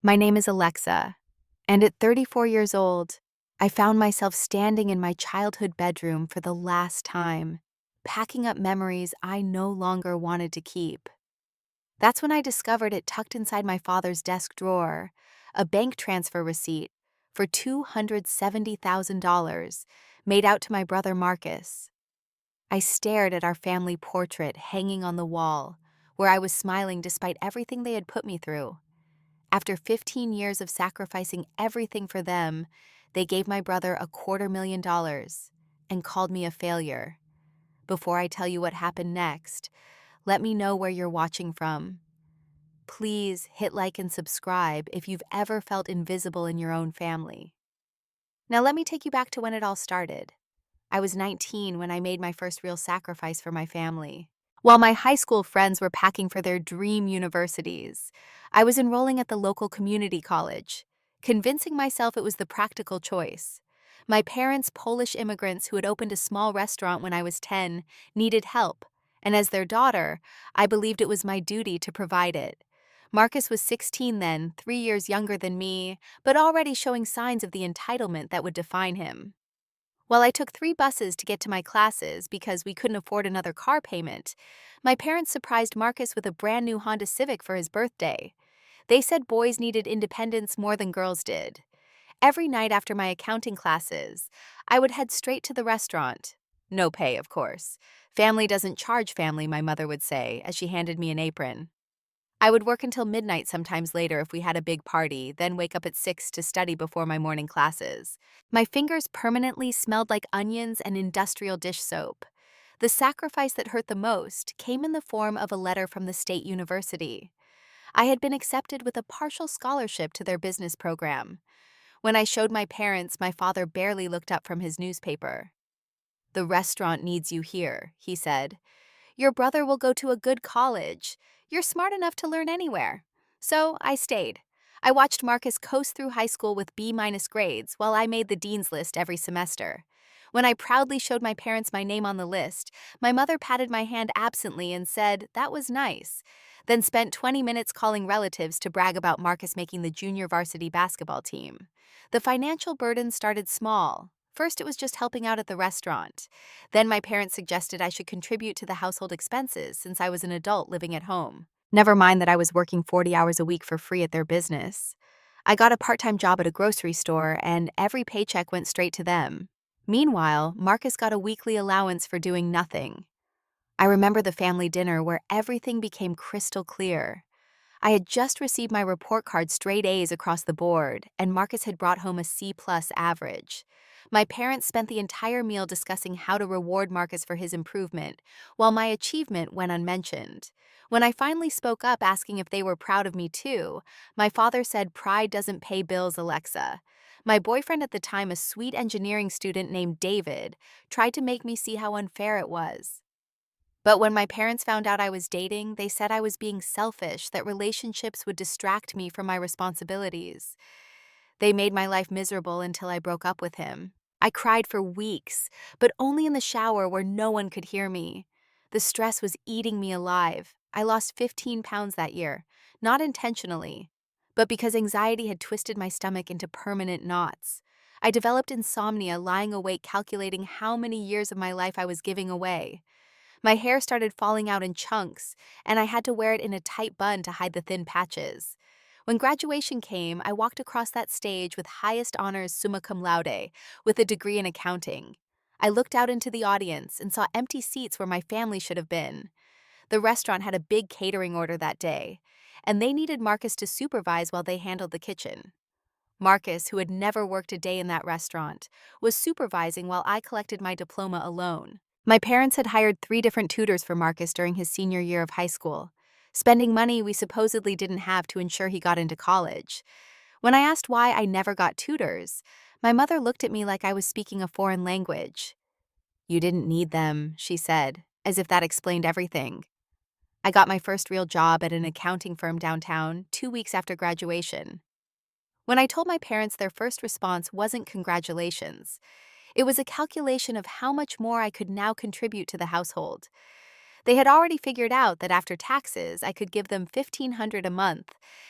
My name is Alexa, and at 34 years old, I found myself standing in my childhood bedroom for the last time, packing up memories I no longer wanted to keep. That's when I discovered it tucked inside my father's desk drawer, a bank transfer receipt for $270,000 made out to my brother Marcus. I stared at our family portrait hanging on the wall, where I was smiling despite everything they had put me through. After 15 years of sacrificing everything for them, they gave my brother $250,000 and called me a failure. Before I tell you what happened next, let me know where you're watching from. Please hit like and subscribe if you've ever felt invisible in your own family. Now let me take you back to when it all started. I was 19 when I made my first real sacrifice for my family. While my high school friends were packing for their dream universities, I was enrolling at the local community college, convincing myself it was the practical choice. My parents, Polish immigrants who had opened a small restaurant when I was 10, needed help, and as their daughter, I believed it was my duty to provide it. Marcus was 16 then, 3 years younger than me, but already showing signs of the entitlement that would define him. While I took 3 buses to get to my classes because we couldn't afford another car payment, my parents surprised Marcus with a brand new Honda Civic for his birthday. They said boys needed independence more than girls did. Every night after my accounting classes, I would head straight to the restaurant. No pay, of course. Family doesn't charge family, my mother would say, as she handed me an apron. I would work until midnight sometimes later if we had a big party, then wake up at 6 to study before my morning classes. My fingers permanently smelled like onions and industrial dish soap. The sacrifice that hurt the most came in the form of a letter from the state university. I had been accepted with a partial scholarship to their business program. When I showed my parents, my father barely looked up from his newspaper. "The restaurant needs you here," he said. "Your brother will go to a good college. You're smart enough to learn anywhere." So I stayed. I watched Marcus coast through high school with B- grades while I made the dean's list every semester. When I proudly showed my parents my name on the list, my mother patted my hand absently and said, "That was nice," then spent 20 minutes calling relatives to brag about Marcus making the junior varsity basketball team. The financial burden started small. First, it was just helping out at the restaurant. Then my parents suggested I should contribute to the household expenses since I was an adult living at home. Never mind that I was working 40 hours a week for free at their business. I got a part-time job at a grocery store, and every paycheck went straight to them. Meanwhile, Marcus got a weekly allowance for doing nothing. I remember the family dinner where everything became crystal clear. I had just received my report card straight A's across the board, and Marcus had brought home a C+ average. My parents spent the entire meal discussing how to reward Marcus for his improvement, while my achievement went unmentioned. When I finally spoke up asking if they were proud of me too, my father said, "Pride doesn't pay bills, Alexa." My boyfriend at the time, a sweet engineering student named David, tried to make me see how unfair it was. But when my parents found out I was dating, they said I was being selfish, that relationships would distract me from my responsibilities. They made my life miserable until I broke up with him. I cried for weeks, but only in the shower where no one could hear me. The stress was eating me alive. I lost 15 pounds that year, not intentionally, but because anxiety had twisted my stomach into permanent knots. I developed insomnia, lying awake calculating how many years of my life I was giving away. My hair started falling out in chunks, and I had to wear it in a tight bun to hide the thin patches. When graduation came, I walked across that stage with highest honors summa cum laude, with a degree in accounting. I looked out into the audience and saw empty seats where my family should have been. The restaurant had a big catering order that day, and they needed Marcus to supervise while they handled the kitchen. Marcus, who had never worked a day in that restaurant, was supervising while I collected my diploma alone. My parents had hired 3 different tutors for Marcus during his senior year of high school, spending money we supposedly didn't have to ensure he got into college. When I asked why I never got tutors, my mother looked at me like I was speaking a foreign language. "You didn't need them," she said, as if that explained everything. I got my first real job at an accounting firm downtown 2 weeks after graduation. When I told my parents, their first response wasn't congratulations. It was a calculation of how much more I could now contribute to the household. They had already figured out that after taxes, I could give them $1,500 a month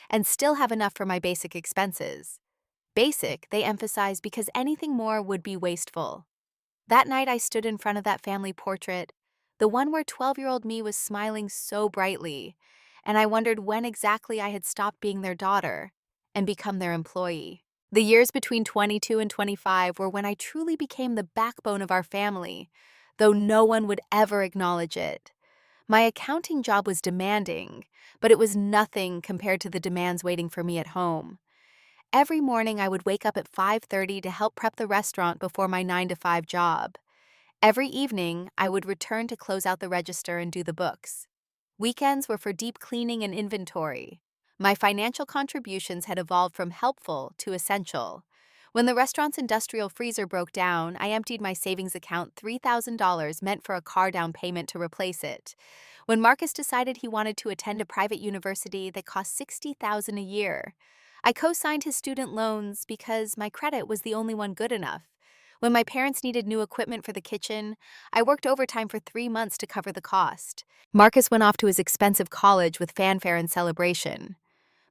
and still have enough for my basic expenses. Basic, they emphasized, because anything more would be wasteful. That night, I stood in front of that family portrait, the one where 12-year-old me was smiling so brightly, and I wondered when exactly I had stopped being their daughter and become their employee. The years between 22 and 25 were when I truly became the backbone of our family, though no one would ever acknowledge it. My accounting job was demanding, but it was nothing compared to the demands waiting for me at home. Every morning I would wake up at 5:30 to help prep the restaurant before my 9 to 5 job. Every evening, I would return to close out the register and do the books. Weekends were for deep cleaning and inventory. My financial contributions had evolved from helpful to essential. When the restaurant's industrial freezer broke down, I emptied my savings account $3,000 meant for a car down payment to replace it. When Marcus decided he wanted to attend a private university that cost $60,000 a year, I co-signed his student loans because my credit was the only one good enough. When my parents needed new equipment for the kitchen, I worked overtime for 3 months to cover the cost. Marcus went off to his expensive college with fanfare and celebration.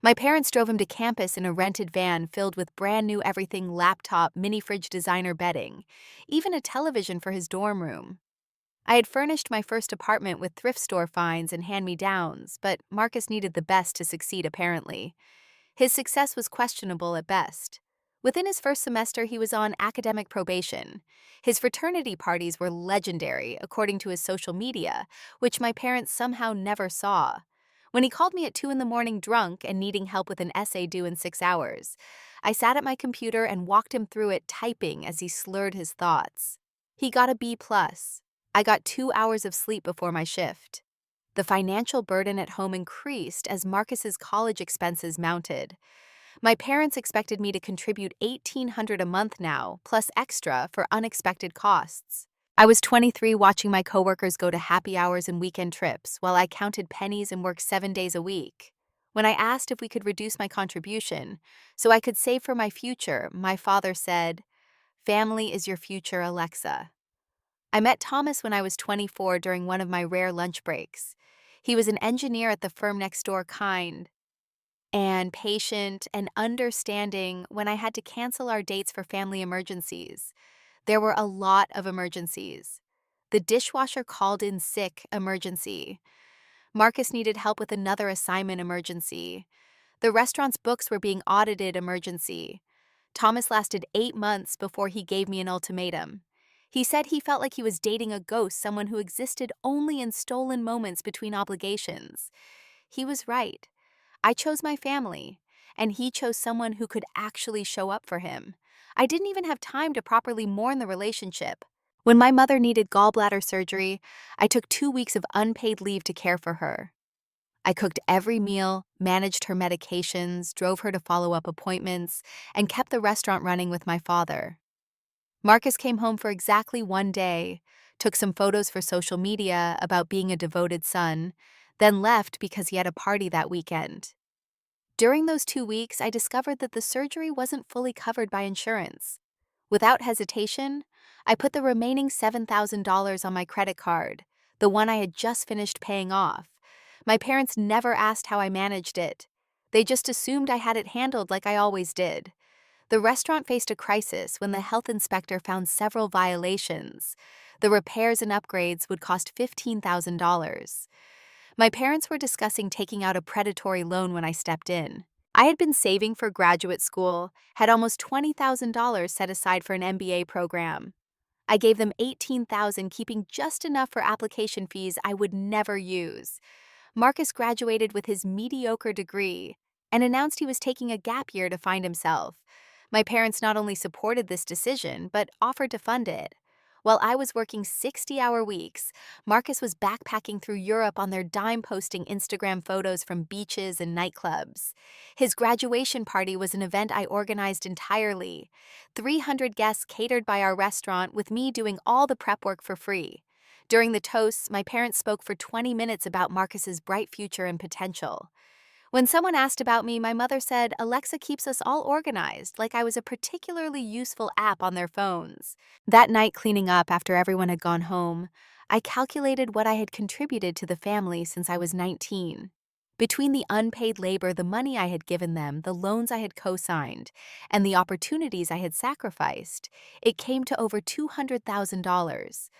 My parents drove him to campus in a rented van filled with brand new everything laptop, mini fridge designer bedding, even a television for his dorm room. I had furnished my first apartment with thrift store finds and hand-me-downs, but Marcus needed the best to succeed apparently. His success was questionable at best. Within his first semester, he was on academic probation. His fraternity parties were legendary, according to his social media, which my parents somehow never saw. When he called me at 2 in the morning drunk and needing help with an essay due in 6 hours, I sat at my computer and walked him through it, typing as he slurred his thoughts. He got a B+. I got 2 hours of sleep before my shift. The financial burden at home increased as Marcus's college expenses mounted. My parents expected me to contribute $1,800 a month now, plus extra for unexpected costs. I was 23 watching my coworkers go to happy hours and weekend trips while I counted pennies and worked 7 days a week. When I asked if we could reduce my contribution so I could save for my future, my father said, "Family is your future, Alexa." I met Thomas when I was 24 during one of my rare lunch breaks. He was an engineer at the firm next door, kind and patient and understanding when I had to cancel our dates for family emergencies. There were a lot of emergencies. The dishwasher called in sick, emergency. Marcus needed help with another assignment, emergency. The restaurant's books were being audited, emergency. Thomas lasted 8 months before he gave me an ultimatum. He said he felt like he was dating a ghost, someone who existed only in stolen moments between obligations. He was right. I chose my family, and he chose someone who could actually show up for him. I didn't even have time to properly mourn the relationship. When my mother needed gallbladder surgery, I took 2 weeks of unpaid leave to care for her. I cooked every meal, managed her medications, drove her to follow-up appointments, and kept the restaurant running with my father. Marcus came home for exactly 1 day, took some photos for social media about being a devoted son, then left because he had a party that weekend. During those 2 weeks, I discovered that the surgery wasn't fully covered by insurance. Without hesitation, I put the remaining $7,000 on my credit card, the one I had just finished paying off. My parents never asked how I managed it. They just assumed I had it handled like I always did. The restaurant faced a crisis when the health inspector found several violations. The repairs and upgrades would cost $15,000. My parents were discussing taking out a predatory loan when I stepped in. I had been saving for graduate school, had almost $20,000 set aside for an MBA program. I gave them $18,000, keeping just enough for application fees I would never use. Marcus graduated with his mediocre degree and announced he was taking a gap year to find himself. My parents not only supported this decision, but offered to fund it. While I was working 60-hour weeks, Marcus was backpacking through Europe on their dime, posting Instagram photos from beaches and nightclubs. His graduation party was an event I organized entirely. 300 guests catered by our restaurant, with me doing all the prep work for free. During the toasts, my parents spoke for 20 minutes about Marcus's bright future and potential. When someone asked about me, my mother said Alexa keeps us all organized, like I was a particularly useful app on their phones. That night, cleaning up after everyone had gone home, I calculated what I had contributed to the family since I was 19. Between the unpaid labor, the money I had given them, the loans I had co-signed, and the opportunities I had sacrificed, it came to over $200,000.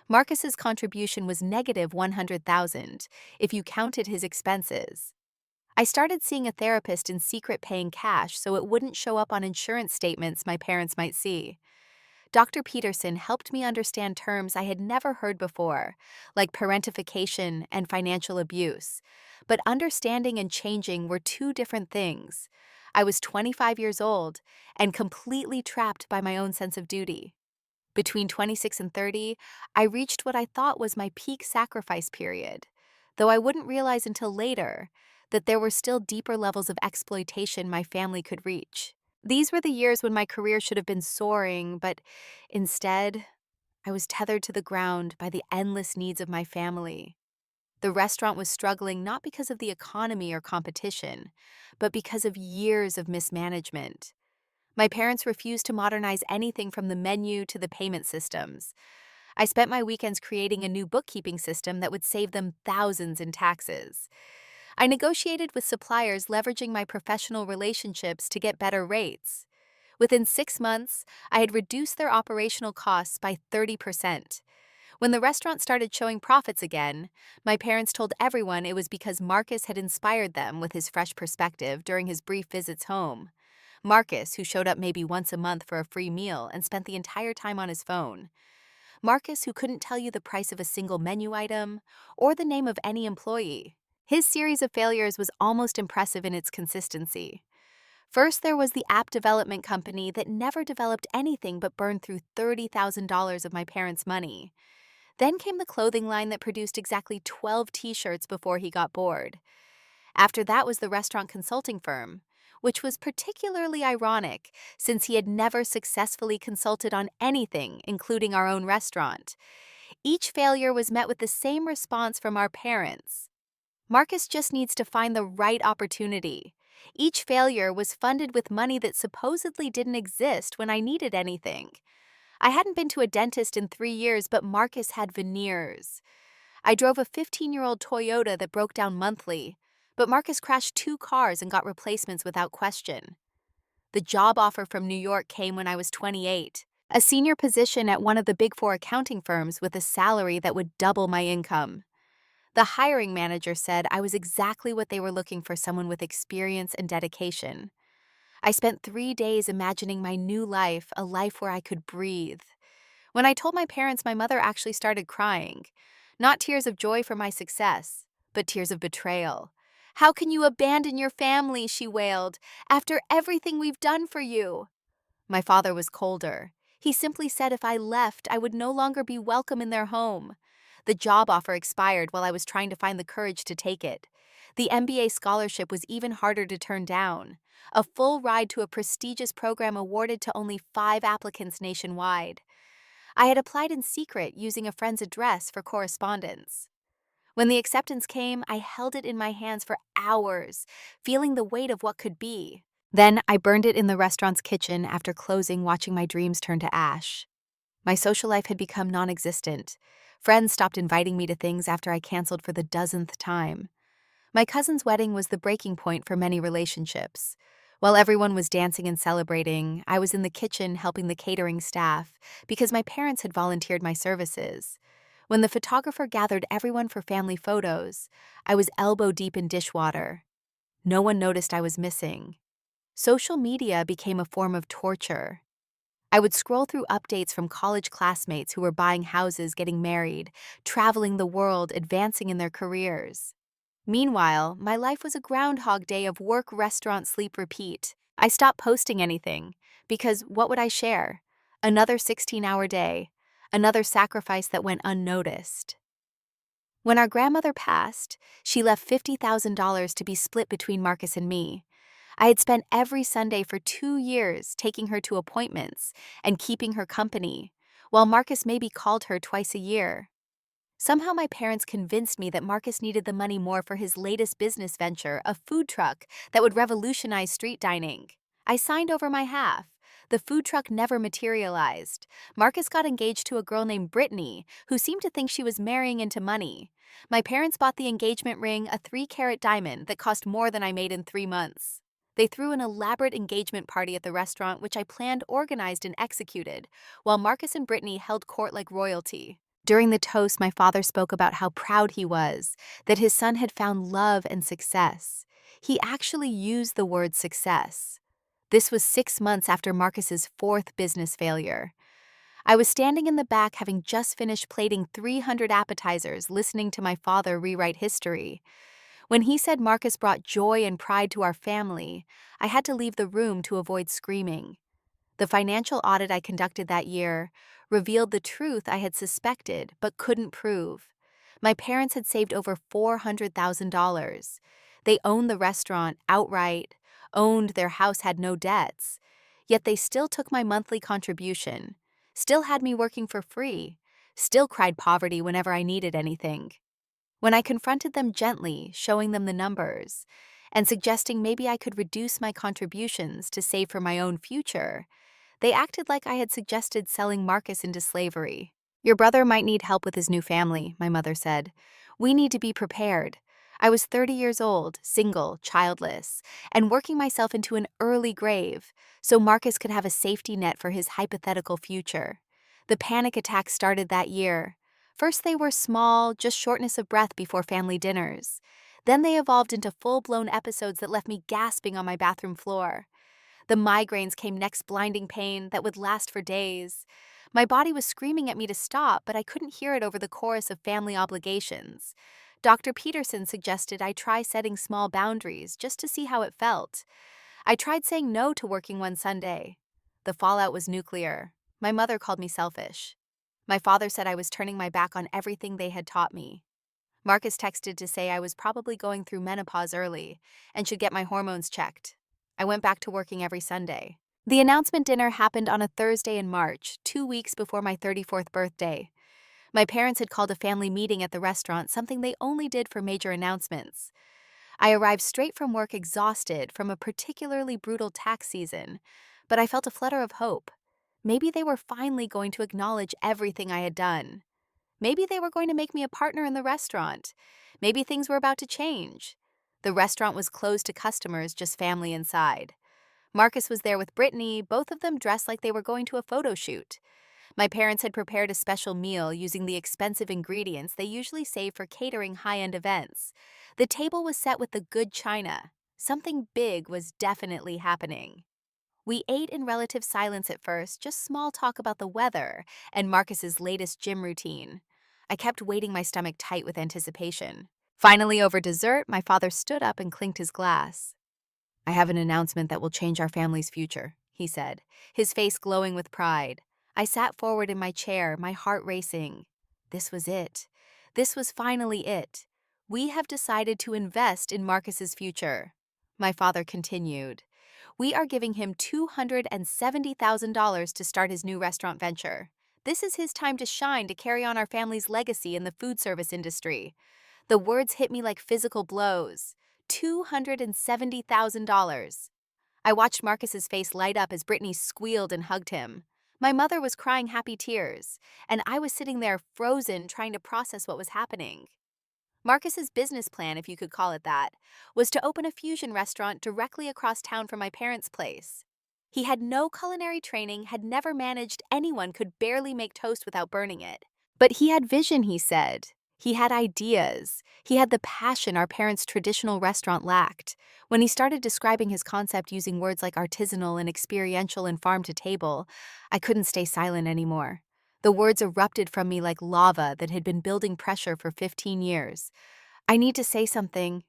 Marcus's contribution was negative $100,000 if you counted his expenses. I started seeing a therapist in secret, paying cash so it wouldn't show up on insurance statements my parents might see. Dr. Peterson helped me understand terms I had never heard before, like parentification and financial abuse. But understanding and changing were two different things. I was 25 years old and completely trapped by my own sense of duty. Between 26 and 30, I reached what I thought was my peak sacrifice period, though I wouldn't realize until later that there were still deeper levels of exploitation my family could reach. These were the years when my career should have been soaring, but instead, I was tethered to the ground by the endless needs of my family. The restaurant was struggling not because of the economy or competition, but because of years of mismanagement. My parents refused to modernize anything from the menu to the payment systems. I spent my weekends creating a new bookkeeping system that would save them thousands in taxes. I negotiated with suppliers, leveraging my professional relationships to get better rates. Within 6 months, I had reduced their operational costs by 30%. When the restaurant started showing profits again, my parents told everyone it was because Marcus had inspired them with his fresh perspective during his brief visits home. Marcus, who showed up maybe once a month for a free meal and spent the entire time on his phone. Marcus, who couldn't tell you the price of a single menu item or the name of any employee. His series of failures was almost impressive in its consistency. First, there was the app development company that never developed anything but burned through $30,000 of my parents' money. Then came the clothing line that produced exactly 12 t-shirts before he got bored. After that was the restaurant consulting firm, which was particularly ironic since he had never successfully consulted on anything, including our own restaurant. Each failure was met with the same response from our parents. Marcus just needs to find the right opportunity. Each failure was funded with money that supposedly didn't exist when I needed anything. I hadn't been to a dentist in 3 years, but Marcus had veneers. I drove a 15-year-old Toyota that broke down monthly, but Marcus crashed 2 cars and got replacements without question. The job offer from New York came when I was 28, a senior position at one of the Big Four accounting firms with a salary that would double my income. The hiring manager said I was exactly what they were looking for, someone with experience and dedication. I spent 3 days imagining my new life, a life where I could breathe. When I told my parents, my mother actually started crying. Not tears of joy for my success, but tears of betrayal. "How can you abandon your family?" she wailed. "After everything we've done for you." My father was colder. He simply said if I left, I would no longer be welcome in their home. The job offer expired while I was trying to find the courage to take it. The MBA scholarship was even harder to turn down. A full ride to a prestigious program awarded to only 5 applicants nationwide. I had applied in secret using a friend's address for correspondence. When the acceptance came, I held it in my hands for hours, feeling the weight of what could be. Then I burned it in the restaurant's kitchen after closing, watching my dreams turn to ash. My social life had become non-existent. Friends stopped inviting me to things after I canceled for the dozenth time. My cousin's wedding was the breaking point for many relationships. While everyone was dancing and celebrating, I was in the kitchen helping the catering staff because my parents had volunteered my services. When the photographer gathered everyone for family photos, I was elbow deep in dishwater. No one noticed I was missing. Social media became a form of torture. I would scroll through updates from college classmates who were buying houses, getting married, traveling the world, advancing in their careers. Meanwhile, my life was a groundhog day of work, restaurant, sleep, repeat. I stopped posting anything because what would I share? Another 16-hour day, another sacrifice that went unnoticed. When our grandmother passed, she left $50,000 to be split between Marcus and me. I had spent every Sunday for 2 years taking her to appointments and keeping her company, while Marcus maybe called her twice a year. Somehow my parents convinced me that Marcus needed the money more for his latest business venture, a food truck that would revolutionize street dining. I signed over my half. The food truck never materialized. Marcus got engaged to a girl named Brittany, who seemed to think she was marrying into money. My parents bought the engagement ring, a 3-carat diamond that cost more than I made in 3 months. They threw an elaborate engagement party at the restaurant, which I planned, organized, and executed, while Marcus and Brittany held court like royalty. During the toast, my father spoke about how proud he was, that his son had found love and success. He actually used the word success. This was 6 months after Marcus's 4th business failure. I was standing in the back, having just finished plating 300 appetizers, listening to my father rewrite history. When he said Marcus brought joy and pride to our family, I had to leave the room to avoid screaming. The financial audit I conducted that year revealed the truth I had suspected but couldn't prove. My parents had saved over $400,000. They owned the restaurant outright, owned their house, had no debts. Yet they still took my monthly contribution, still had me working for free, still cried poverty whenever I needed anything. When I confronted them gently, showing them the numbers, and suggesting maybe I could reduce my contributions to save for my own future, they acted like I had suggested selling Marcus into slavery. "Your brother might need help with his new family," my mother said. "We need to be prepared." I was 30 years old, single, childless, and working myself into an early grave so Marcus could have a safety net for his hypothetical future. The panic attacks started that year. First they were small, just shortness of breath before family dinners. Then they evolved into full-blown episodes that left me gasping on my bathroom floor. The migraines came next, blinding pain that would last for days. My body was screaming at me to stop, but I couldn't hear it over the chorus of family obligations. Dr. Peterson suggested I try setting small boundaries just to see how it felt. I tried saying no to working one Sunday. The fallout was nuclear. My mother called me selfish. My father said I was turning my back on everything they had taught me. Marcus texted to say I was probably going through menopause early and should get my hormones checked. I went back to working every Sunday. The announcement dinner happened on a Thursday in March, 2 weeks before my 34th birthday. My parents had called a family meeting at the restaurant, something they only did for major announcements. I arrived straight from work, exhausted from a particularly brutal tax season, but I felt a flutter of hope. Maybe they were finally going to acknowledge everything I had done. Maybe they were going to make me a partner in the restaurant. Maybe things were about to change. The restaurant was closed to customers, just family inside. Marcus was there with Brittany, both of them dressed like they were going to a photo shoot. My parents had prepared a special meal using the expensive ingredients they usually save for catering high-end events. The table was set with the good china. Something big was definitely happening. We ate in relative silence at first, just small talk about the weather and Marcus's latest gym routine. I kept weighting my stomach tight with anticipation. Finally, over dessert, my father stood up and clinked his glass. "I have an announcement that will change our family's future," he said, his face glowing with pride. I sat forward in my chair, my heart racing. This was it. This was finally it. "We have decided to invest in Marcus's future." My father continued. "We are giving him $270,000 to start his new restaurant venture. This is his time to shine, to carry on our family's legacy in the food service industry." The words hit me like physical blows. $270,000. I watched Marcus's face light up as Brittany squealed and hugged him. My mother was crying happy tears, and I was sitting there frozen, trying to process what was happening. Marcus's business plan, if you could call it that, was to open a fusion restaurant directly across town from my parents' place. He had no culinary training, had never managed anyone, could barely make toast without burning it. But he had vision, he said. He had ideas. He had the passion our parents' traditional restaurant lacked. When he started describing his concept using words like artisanal and experiential and farm to table, I couldn't stay silent anymore. The words erupted from me like lava that had been building pressure for 15 years. "I need to say something."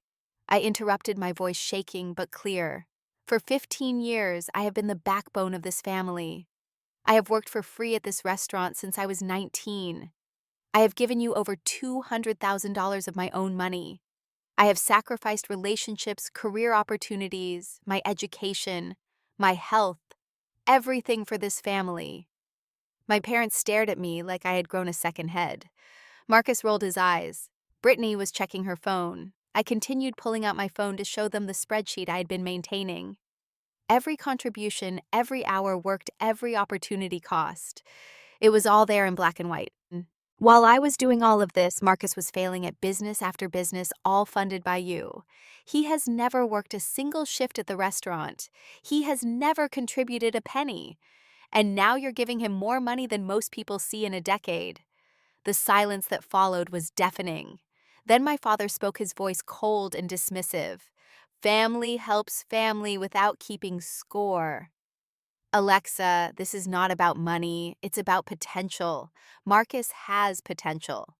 I interrupted, my voice shaking but clear. "For 15 years, I have been the backbone of this family. I have worked for free at this restaurant since I was 19. I have given you over $200,000 of my own money. I have sacrificed relationships, career opportunities, my education, my health, everything for this family." My parents stared at me like I had grown a second head. Marcus rolled his eyes. Brittany was checking her phone. I continued pulling out my phone to show them the spreadsheet I had been maintaining. Every contribution, every hour worked, every opportunity cost. It was all there in black and white. While I was doing all of this, Marcus was failing at business after business, all funded by you. He has never worked a single shift at the restaurant. He has never contributed a penny. And now you're giving him more money than most people see in a decade. The silence that followed was deafening. Then my father spoke, his voice cold and dismissive. Family helps family without keeping score. Alexa, this is not about money, it's about potential. Marcus has potential.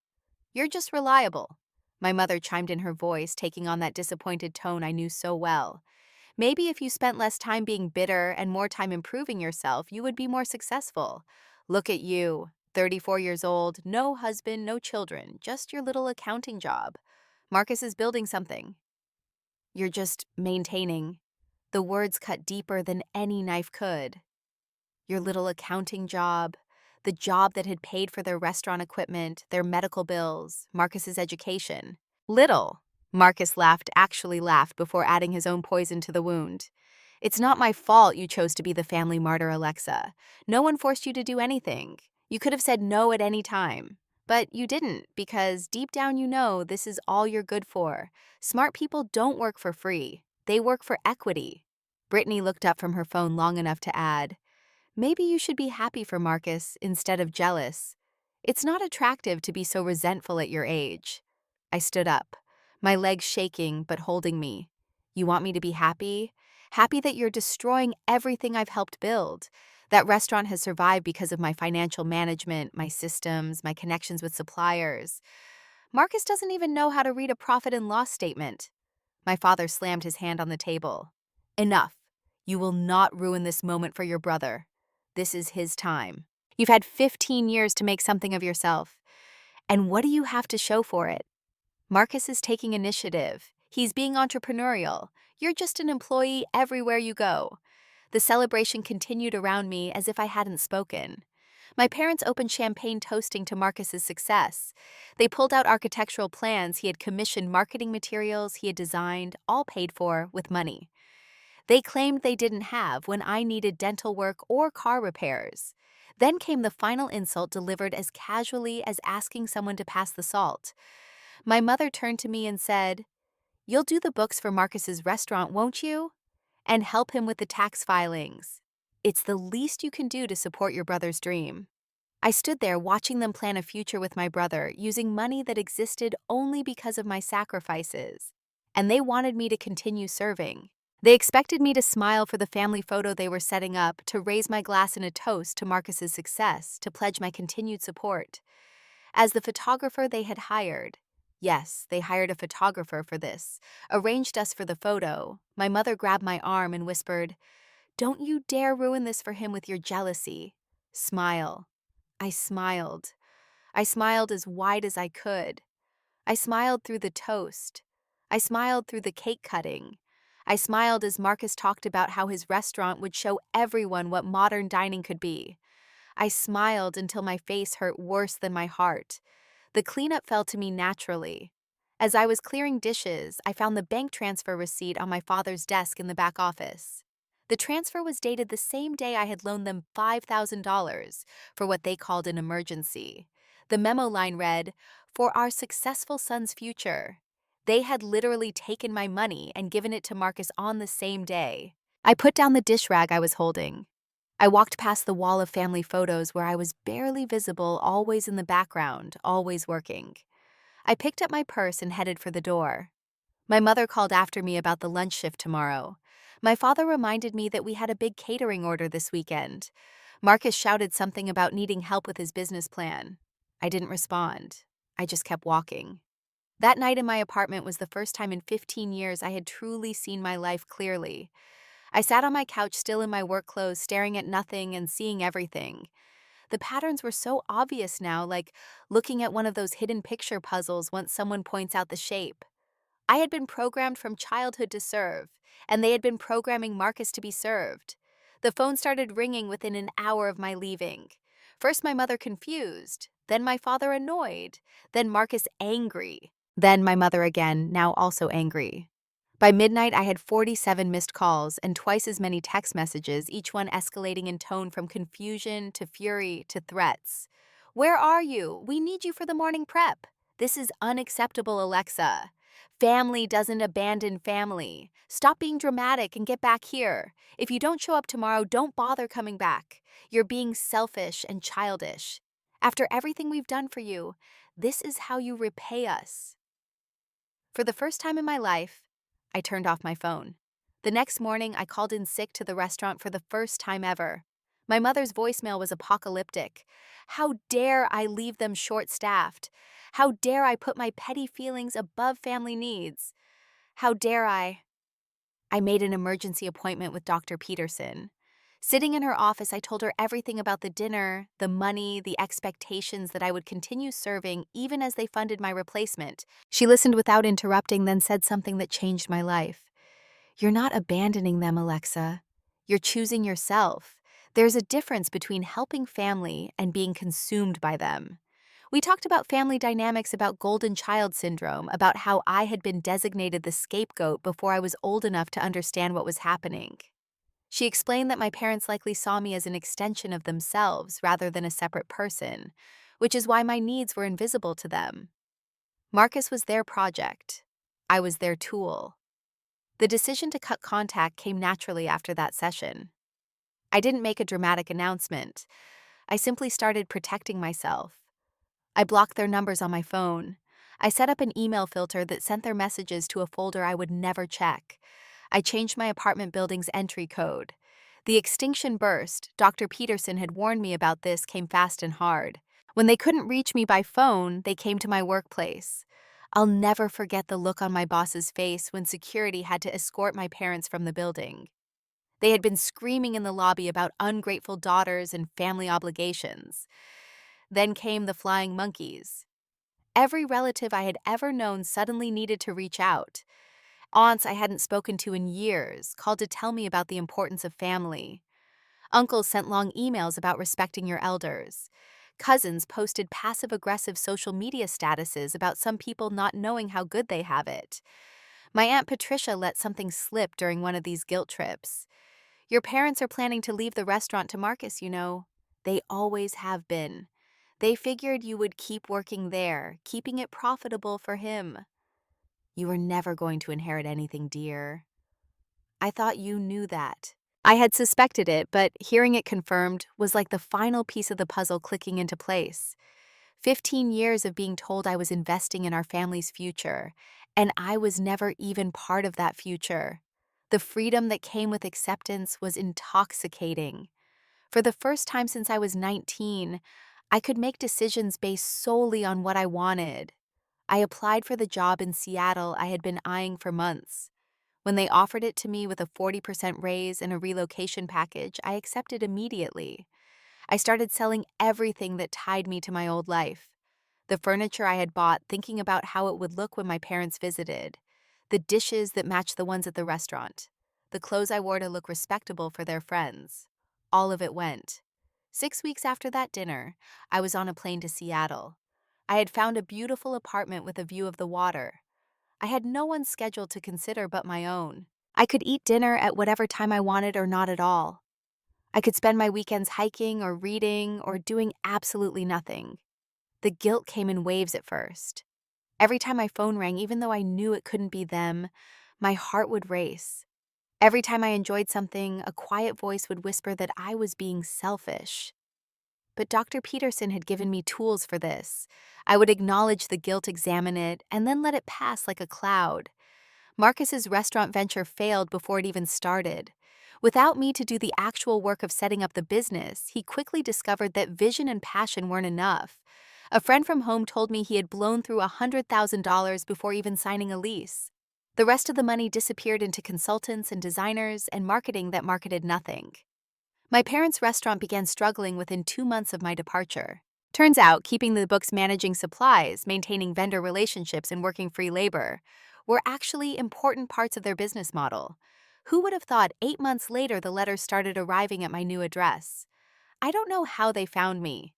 You're just reliable. My mother chimed in, her voice taking on that disappointed tone I knew so well. Maybe if you spent less time being bitter and more time improving yourself, you would be more successful. Look at you, 34 years old, no husband, no children, just your little accounting job. Marcus is building something. You're just maintaining. The words cut deeper than any knife could. Your little accounting job, the job that had paid for their restaurant equipment, their medical bills, Marcus's education. Little. Marcus laughed, actually laughed, before adding his own poison to the wound. It's not my fault you chose to be the family martyr, Alexa. No one forced you to do anything. You could have said no at any time. But you didn't, because deep down you know this is all you're good for. Smart people don't work for free. They work for equity. Brittany looked up from her phone long enough to add, maybe you should be happy for Marcus instead of jealous. It's not attractive to be so resentful at your age. I stood up, my legs shaking but holding me. You want me to be happy? Happy that you're destroying everything I've helped build. That restaurant has survived because of my financial management, my systems, my connections with suppliers. Marcus doesn't even know how to read a profit and loss statement. My father slammed his hand on the table. Enough. You will not ruin this moment for your brother. This is his time. You've had 15 years to make something of yourself. And what do you have to show for it? Marcus is taking initiative. He's being entrepreneurial. You're just an employee everywhere you go. The celebration continued around me as if I hadn't spoken. My parents opened champagne toasting to Marcus's success. They pulled out architectural plans he had commissioned, marketing materials he had designed, all paid for with money they claimed they didn't have when I needed dental work or car repairs. Then came the final insult, delivered as casually as asking someone to pass the salt. My mother turned to me and said, "You'll do the books for Marcus's restaurant, won't you? And help him with the tax filings. It's the least you can do to support your brother's dream." I stood there watching them plan a future with my brother, using money that existed only because of my sacrifices. And they wanted me to continue serving. They expected me to smile for the family photo they were setting up, to raise my glass in a toast to Marcus's success, to pledge my continued support. As the photographer they had hired, yes, they hired a photographer for this, arranged us for the photo, my mother grabbed my arm and whispered, "Don't you dare ruin this for him with your jealousy. Smile." I smiled. I smiled as wide as I could. I smiled through the toast. I smiled through the cake cutting. I smiled as Marcus talked about how his restaurant would show everyone what modern dining could be. I smiled until my face hurt worse than my heart. The cleanup fell to me naturally. As I was clearing dishes, I found the bank transfer receipt on my father's desk in the back office. The transfer was dated the same day I had loaned them $5,000 for what they called an emergency. The memo line read, "For our successful son's future." They had literally taken my money and given it to Marcus on the same day. I put down the dish rag I was holding. I walked past the wall of family photos where I was barely visible, always in the background, always working. I picked up my purse and headed for the door. My mother called after me about the lunch shift tomorrow. My father reminded me that we had a big catering order this weekend. Marcus shouted something about needing help with his business plan. I didn't respond. I just kept walking. That night in my apartment was the first time in 15 years I had truly seen my life clearly. I sat on my couch, still in my work clothes, staring at nothing and seeing everything. The patterns were so obvious now, like looking at one of those hidden picture puzzles once someone points out the shape. I had been programmed from childhood to serve, and they had been programming Marcus to be served. The phone started ringing within an hour of my leaving. First my mother confused, then my father annoyed, then Marcus angry. Then my mother again, now also angry. By midnight, I had 47 missed calls and twice as many text messages, each one escalating in tone from confusion to fury to threats. Where are you? We need you for the morning prep. This is unacceptable, Alexa. Family doesn't abandon family. Stop being dramatic and get back here. If you don't show up tomorrow, don't bother coming back. You're being selfish and childish. After everything we've done for you, this is how you repay us. For the first time in my life, I turned off my phone. The next morning, I called in sick to the restaurant for the first time ever. My mother's voicemail was apocalyptic. How dare I leave them short-staffed? How dare I put my petty feelings above family needs? How dare I? I made an emergency appointment with Dr. Peterson. Sitting in her office, I told her everything about the dinner, the money, the expectations that I would continue serving even as they funded my replacement. She listened without interrupting, then said something that changed my life. You're not abandoning them, Alexa. You're choosing yourself. There's a difference between helping family and being consumed by them. We talked about family dynamics, about golden child syndrome, about how I had been designated the scapegoat before I was old enough to understand what was happening. She explained that my parents likely saw me as an extension of themselves rather than a separate person, which is why my needs were invisible to them. Marcus was their project. I was their tool. The decision to cut contact came naturally after that session. I didn't make a dramatic announcement. I simply started protecting myself. I blocked their numbers on my phone. I set up an email filter that sent their messages to a folder I would never check. I changed my apartment building's entry code. The extinction burst, Dr. Peterson had warned me about this, came fast and hard. When they couldn't reach me by phone, they came to my workplace. I'll never forget the look on my boss's face when security had to escort my parents from the building. They had been screaming in the lobby about ungrateful daughters and family obligations. Then came the flying monkeys. Every relative I had ever known suddenly needed to reach out. Aunts I hadn't spoken to in years called to tell me about the importance of family. Uncles sent long emails about respecting your elders. Cousins posted passive-aggressive social media statuses about some people not knowing how good they have it. My Aunt Patricia let something slip during one of these guilt trips. Your parents are planning to leave the restaurant to Marcus, you know. They always have been. They figured you would keep working there, keeping it profitable for him. You were never going to inherit anything, dear. I thought you knew that. I had suspected it, but hearing it confirmed was like the final piece of the puzzle clicking into place. 15 years of being told I was investing in our family's future, and I was never even part of that future. The freedom that came with acceptance was intoxicating. For the first time since I was 19, I could make decisions based solely on what I wanted. I applied for the job in Seattle I had been eyeing for months. When they offered it to me with a 40% raise and a relocation package, I accepted immediately. I started selling everything that tied me to my old life. The furniture I had bought, thinking about how it would look when my parents visited. The dishes that matched the ones at the restaurant. The clothes I wore to look respectable for their friends. All of it went. 6 weeks after that dinner, I was on a plane to Seattle. I had found a beautiful apartment with a view of the water. I had no one scheduled to consider but my own. I could eat dinner at whatever time I wanted or not at all. I could spend my weekends hiking or reading or doing absolutely nothing. The guilt came in waves at first. Every time my phone rang, even though I knew it couldn't be them, my heart would race. Every time I enjoyed something, a quiet voice would whisper that I was being selfish. But Dr. Peterson had given me tools for this. I would acknowledge the guilt, examine it, and then let it pass like a cloud. Marcus's restaurant venture failed before it even started. Without me to do the actual work of setting up the business, he quickly discovered that vision and passion weren't enough. A friend from home told me he had blown through $100,000 before even signing a lease. The rest of the money disappeared into consultants and designers and marketing that marketed nothing. My parents' restaurant began struggling within 2 months of my departure. Turns out, keeping the books, managing supplies, maintaining vendor relationships, and working free labor were actually important parts of their business model. Who would have thought 8 months later the letters started arriving at my new address? I don't know how they found me.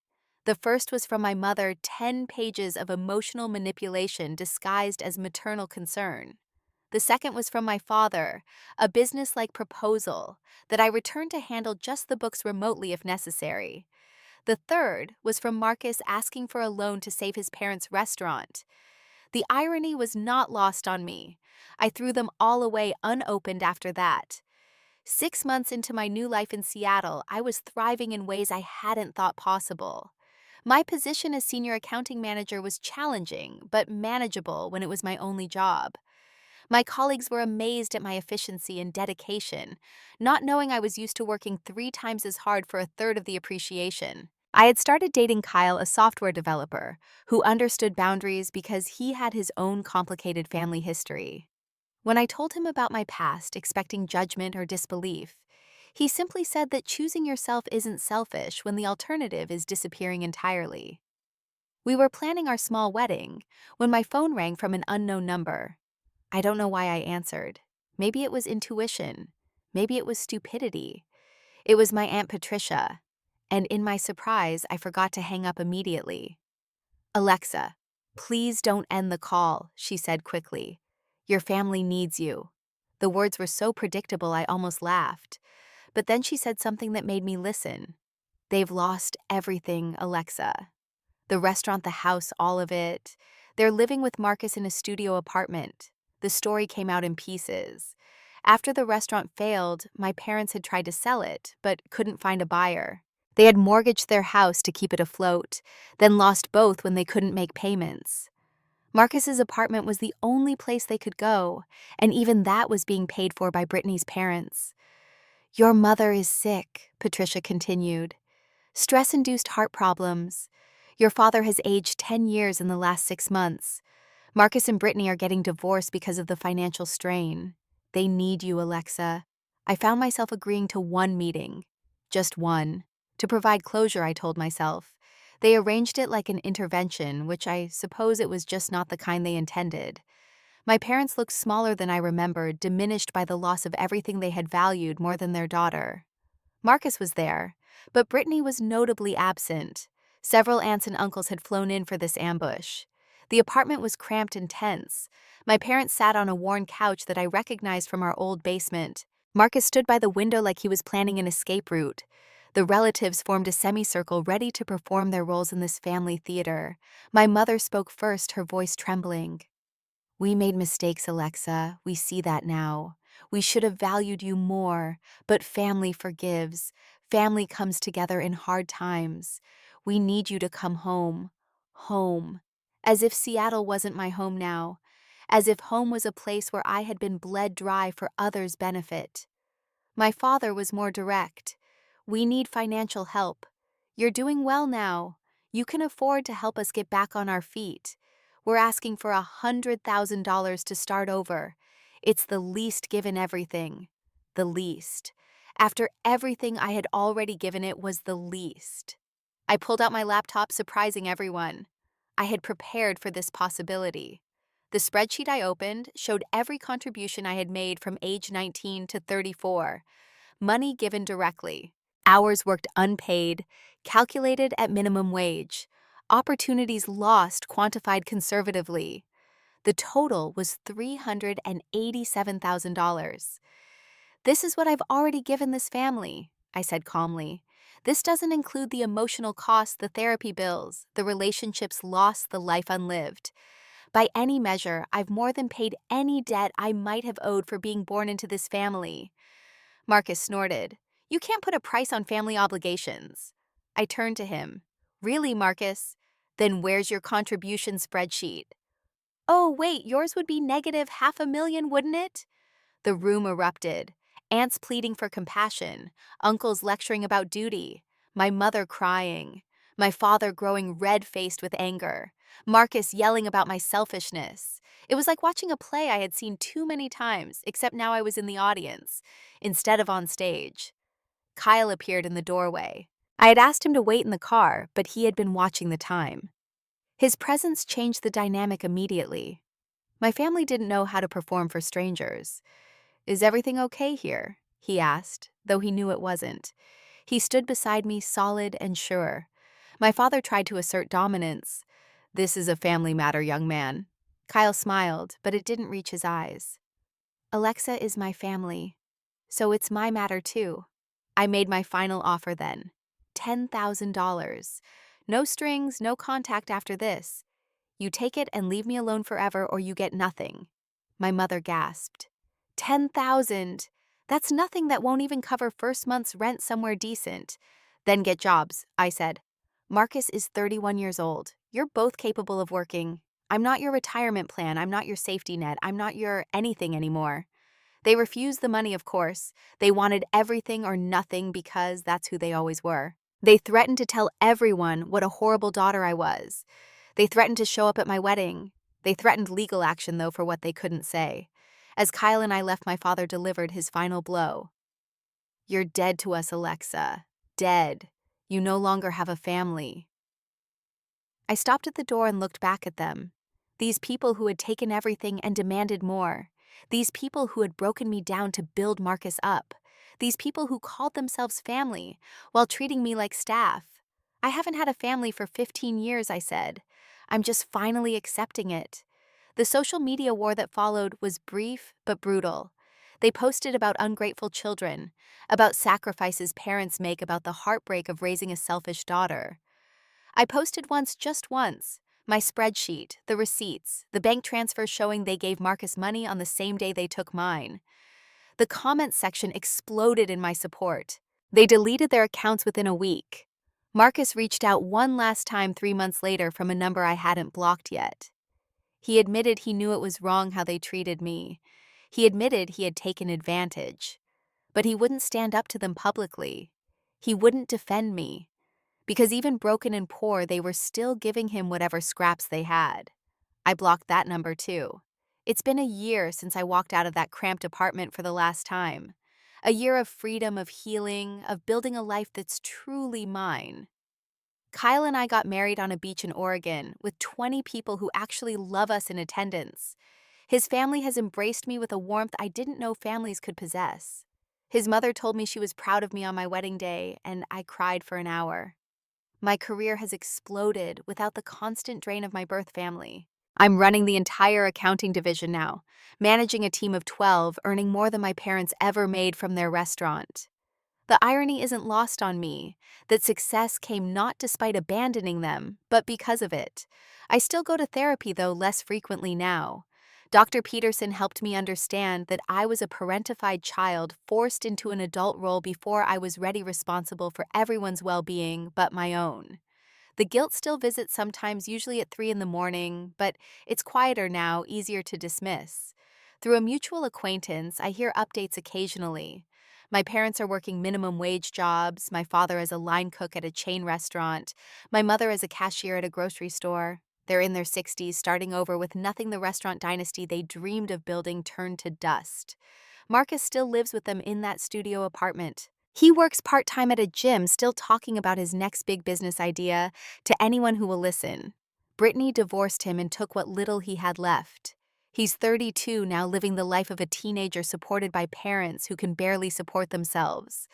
The first was from my mother, 10 pages of emotional manipulation disguised as maternal concern. The second was from my father, a business-like proposal that I returned to handle just the books remotely if necessary. The third was from Marcus asking for a loan to save his parents' restaurant. The irony was not lost on me. I threw them all away unopened after that. 6 months into my new life in Seattle, I was thriving in ways I hadn't thought possible. My position as senior accounting manager was challenging, but manageable when it was my only job. My colleagues were amazed at my efficiency and dedication, not knowing I was used to working 3 times as hard for a third of the appreciation. I had started dating Kyle, a software developer, who understood boundaries because he had his own complicated family history. When I told him about my past, expecting judgment or disbelief, he simply said that choosing yourself isn't selfish when the alternative is disappearing entirely. We were planning our small wedding when my phone rang from an unknown number. I don't know why I answered. Maybe it was intuition. Maybe it was stupidity. It was my Aunt Patricia, and in my surprise, I forgot to hang up immediately. "Alexa, please don't end the call," she said quickly. "Your family needs you." The words were so predictable I almost laughed. But then she said something that made me listen. "They've lost everything, Alexa. The restaurant, the house, all of it. They're living with Marcus in a studio apartment. The story came out in pieces. After the restaurant failed, my parents had tried to sell it, but couldn't find a buyer. They had mortgaged their house to keep it afloat, then lost both when they couldn't make payments. Marcus's apartment was the only place they could go, and even that was being paid for by Brittany's parents. Your mother is sick," Patricia continued. "Stress-induced heart problems. Your father has aged 10 years in the last 6 months. Marcus and Brittany are getting divorced because of the financial strain. They need you, Alexa." I found myself agreeing to one meeting. Just one. To provide closure, I told myself. They arranged it like an intervention, which I suppose it was just not the kind they intended. My parents looked smaller than I remembered, diminished by the loss of everything they had valued more than their daughter. Marcus was there, but Brittany was notably absent. Several aunts and uncles had flown in for this ambush. The apartment was cramped and tense. My parents sat on a worn couch that I recognized from our old basement. Marcus stood by the window like he was planning an escape route. The relatives formed a semicircle ready to perform their roles in this family theater. My mother spoke first, her voice trembling. "We made mistakes, Alexa. We see that now. We should have valued you more, but family forgives. Family comes together in hard times. We need you to come home. Home." As if Seattle wasn't my home now. As if home was a place where I had been bled dry for others' benefit. My father was more direct. "We need financial help. You're doing well now. You can afford to help us get back on our feet. We're asking for $100,000 to start over. It's the least given everything. The least. After everything I had already given it was the least." I pulled out my laptop, surprising everyone. I had prepared for this possibility. The spreadsheet I opened showed every contribution I had made from age 19 to 34. Money given directly. Hours worked unpaid, calculated at minimum wage. Opportunities lost quantified conservatively. The total was $387,000. "This is what I've already given this family," I said calmly. "This doesn't include the emotional costs, the therapy bills, the relationships lost, the life unlived. By any measure, I've more than paid any debt I might have owed for being born into this family." Marcus snorted. "You can't put a price on family obligations." I turned to him. "Really, Marcus? Then where's your contribution spreadsheet?" "Oh, wait, yours would be negative $500,000, wouldn't it?" The room erupted. Aunts pleading for compassion, uncles lecturing about duty, my mother crying, my father growing red-faced with anger, Marcus yelling about my selfishness. It was like watching a play I had seen too many times, except now I was in the audience, instead of on stage. Kyle appeared in the doorway. I had asked him to wait in the car, but he had been watching the time. His presence changed the dynamic immediately. My family didn't know how to perform for strangers. "Is everything okay here?" he asked, though he knew it wasn't. He stood beside me, solid and sure. My father tried to assert dominance. "This is a family matter, young man." Kyle smiled, but it didn't reach his eyes. Alexa is my family, so it's my matter too. I made my final offer then. $10,000. No strings, no contact after this. You take it and leave me alone forever or you get nothing. My mother gasped. 10,000. That's nothing that won't even cover first month's rent somewhere decent. Then get jobs, I said. Marcus is 31 years old. You're both capable of working. I'm not your retirement plan. I'm not your safety net. I'm not your anything anymore. They refused the money, of course. They wanted everything or nothing because that's who they always were. They threatened to tell everyone what a horrible daughter I was. They threatened to show up at my wedding. They threatened legal action, though, for what they couldn't say. As Kyle and I left, my father delivered his final blow. You're dead to us, Alexa. Dead. You no longer have a family. I stopped at the door and looked back at them. These people who had taken everything and demanded more. These people who had broken me down to build Marcus up. These people who called themselves family while treating me like staff. I haven't had a family for 15 years, I said. I'm just finally accepting it. The social media war that followed was brief but brutal. They posted about ungrateful children, about sacrifices parents make, about the heartbreak of raising a selfish daughter. I posted once, just once, my spreadsheet, the receipts, the bank transfers showing they gave Marcus money on the same day they took mine. The comments section exploded in my support. They deleted their accounts within a week. Marcus reached out one last time 3 months later from a number I hadn't blocked yet. He admitted he knew it was wrong how they treated me. He admitted he had taken advantage. But he wouldn't stand up to them publicly. He wouldn't defend me. Because even broken and poor, they were still giving him whatever scraps they had. I blocked that number too. It's been a year since I walked out of that cramped apartment for the last time. A year of freedom, of healing, of building a life that's truly mine. Kyle and I got married on a beach in Oregon with 20 people who actually love us in attendance. His family has embraced me with a warmth I didn't know families could possess. His mother told me she was proud of me on my wedding day, and I cried for an hour. My career has exploded without the constant drain of my birth family. I'm running the entire accounting division now, managing a team of 12, earning more than my parents ever made from their restaurant. The irony isn't lost on me that success came not despite abandoning them, but because of it. I still go to therapy, though less frequently now. Dr. Peterson helped me understand that I was a parentified child forced into an adult role before I was ready, responsible for everyone's well-being but my own. The guilt still visits sometimes, usually at 3 in the morning, but it's quieter now, easier to dismiss. Through a mutual acquaintance, I hear updates occasionally. My parents are working minimum wage jobs, my father as a line cook at a chain restaurant, my mother as a cashier at a grocery store. They're in their 60s, starting over with nothing the restaurant dynasty they dreamed of building turned to dust. Marcus still lives with them in that studio apartment. He works part-time at a gym, still talking about his next big business idea to anyone who will listen. Brittany divorced him and took what little he had left. He's 32 now, living the life of a teenager supported by parents who can barely support themselves.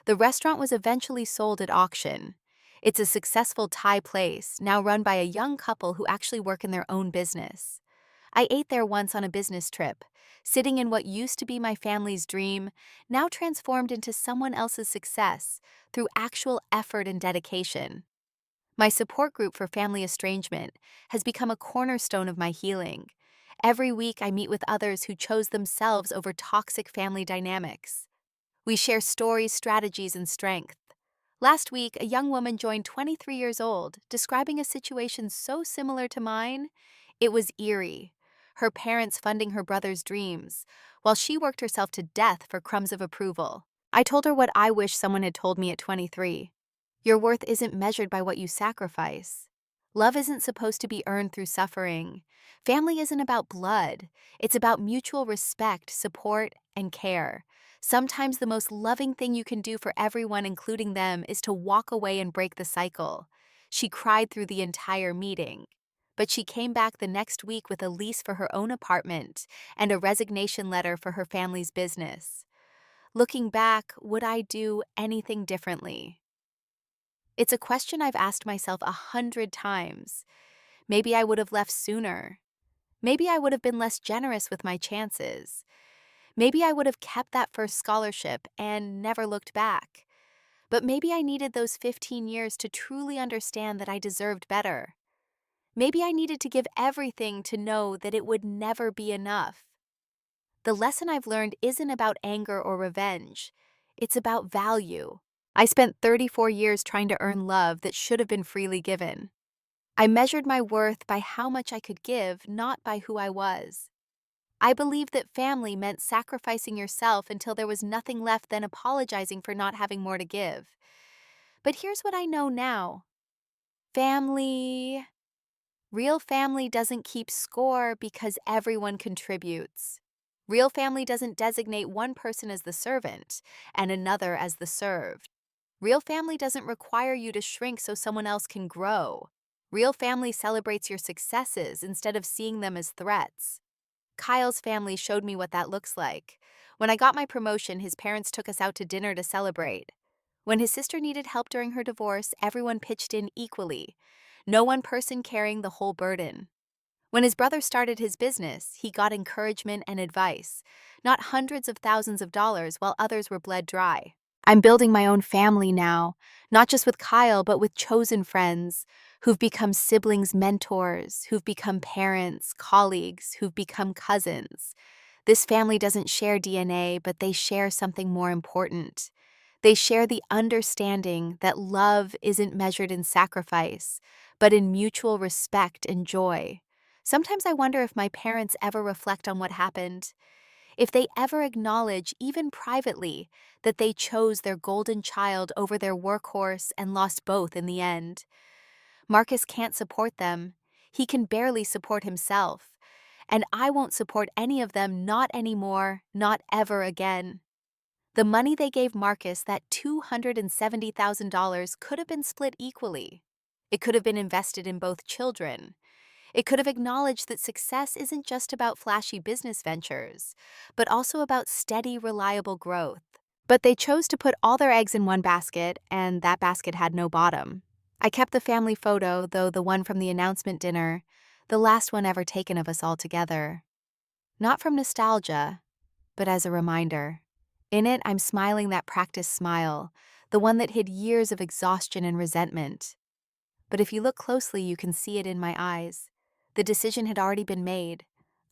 The restaurant was eventually sold at auction. It's a successful Thai place, now run by a young couple who actually work in their own business. I ate there once on a business trip, sitting in what used to be my family's dream, now transformed into someone else's success through actual effort and dedication. My support group for family estrangement has become a cornerstone of my healing. Every week I meet with others who chose themselves over toxic family dynamics. We share stories, strategies, and strength. Last week, a young woman joined 23 years old, describing a situation so similar to mine, it was eerie. Her parents funding her brother's dreams, while she worked herself to death for crumbs of approval. I told her what I wish someone had told me at 23. Your worth isn't measured by what you sacrifice. Love isn't supposed to be earned through suffering. Family isn't about blood. It's about mutual respect, support, and care. Sometimes the most loving thing you can do for everyone, including them, is to walk away and break the cycle. She cried through the entire meeting. But she came back the next week with a lease for her own apartment and a resignation letter for her family's business. Looking back, would I do anything differently? It's a question I've asked myself 100 times. Maybe I would have left sooner. Maybe I would have been less generous with my chances. Maybe I would have kept that first scholarship and never looked back. But maybe I needed those 15 years to truly understand that I deserved better. Maybe I needed to give everything to know that it would never be enough. The lesson I've learned isn't about anger or revenge. It's about value. I spent 34 years trying to earn love that should have been freely given. I measured my worth by how much I could give, not by who I was. I believed that family meant sacrificing yourself until there was nothing left, then apologizing for not having more to give. But here's what I know now. Family, real family doesn't keep score because everyone contributes. Real family doesn't designate one person as the servant and another as the served. Real family doesn't require you to shrink so someone else can grow. Real family celebrates your successes instead of seeing them as threats. Kyle's family showed me what that looks like. When I got my promotion, his parents took us out to dinner to celebrate. When his sister needed help during her divorce, everyone pitched in equally. No one person carrying the whole burden. When his brother started his business, he got encouragement and advice, not hundreds of thousands of dollars while others were bled dry. I'm building my own family now, not just with Kyle, but with chosen friends who've become siblings, mentors, who've become parents, colleagues, who've become cousins. This family doesn't share DNA, but they share something more important. They share the understanding that love isn't measured in sacrifice, but in mutual respect and joy. Sometimes I wonder if my parents ever reflect on what happened, if they ever acknowledge, even privately, that they chose their golden child over their workhorse and lost both in the end. Marcus can't support them. He can barely support himself. And I won't support any of them, not anymore, not ever again. The money they gave Marcus, that $270,000, could have been split equally. It could have been invested in both children. It could have acknowledged that success isn't just about flashy business ventures, but also about steady, reliable growth. But they chose to put all their eggs in one basket, and that basket had no bottom. I kept the family photo, though the one from the announcement dinner, the last one ever taken of us all together. Not from nostalgia, but as a reminder. In it, I'm smiling that practiced smile, the one that hid years of exhaustion and resentment. But if you look closely, you can see it in my eyes. The decision had already been made.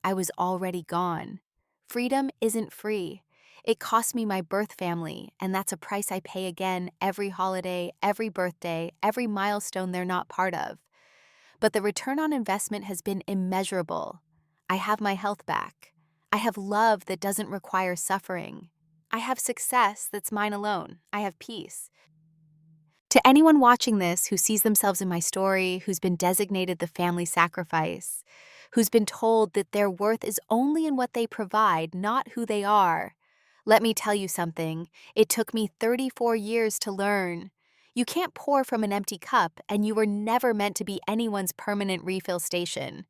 I was already gone. Freedom isn't free. It cost me my birth family, and that's a price I pay again every holiday, every birthday, every milestone they're not part of. But the return on investment has been immeasurable. I have my health back. I have love that doesn't require suffering. I have success that's mine alone. I have peace. To anyone watching this who sees themselves in my story, who's been designated the family sacrifice, who's been told that their worth is only in what they provide, not who they are, let me tell you something. It took me 34 years to learn. You can't pour from an empty cup, and you were never meant to be anyone's permanent refill station.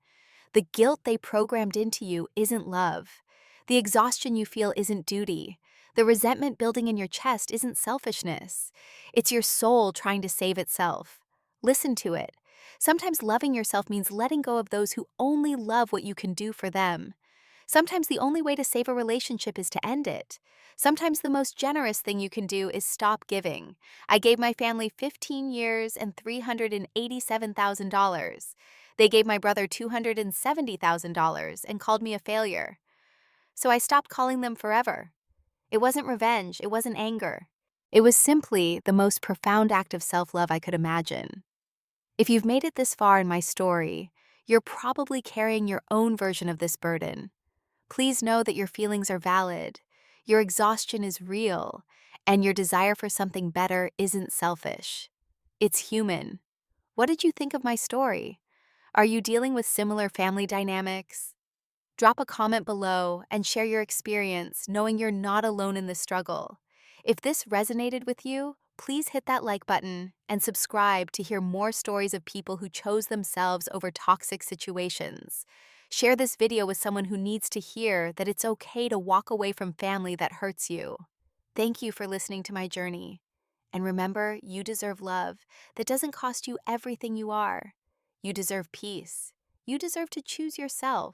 The guilt they programmed into you isn't love. The exhaustion you feel isn't duty. The resentment building in your chest isn't selfishness. It's your soul trying to save itself. Listen to it. Sometimes loving yourself means letting go of those who only love what you can do for them. Sometimes the only way to save a relationship is to end it. Sometimes the most generous thing you can do is stop giving. I gave my family 15 years and $387,000. They gave my brother $270,000 and called me a failure. So I stopped calling them forever. It wasn't revenge, it wasn't anger. It was simply the most profound act of self-love I could imagine. If you've made it this far in my story, you're probably carrying your own version of this burden. Please know that your feelings are valid, your exhaustion is real, and your desire for something better isn't selfish. It's human. What did you think of my story? Are you dealing with similar family dynamics? Drop a comment below and share your experience, knowing you're not alone in the struggle. If this resonated with you, please hit that like button and subscribe to hear more stories of people who chose themselves over toxic situations. Share this video with someone who needs to hear that it's okay to walk away from family that hurts you. Thank you for listening to my journey. And remember, you deserve love that doesn't cost you everything you are. You deserve peace. You deserve to choose yourself.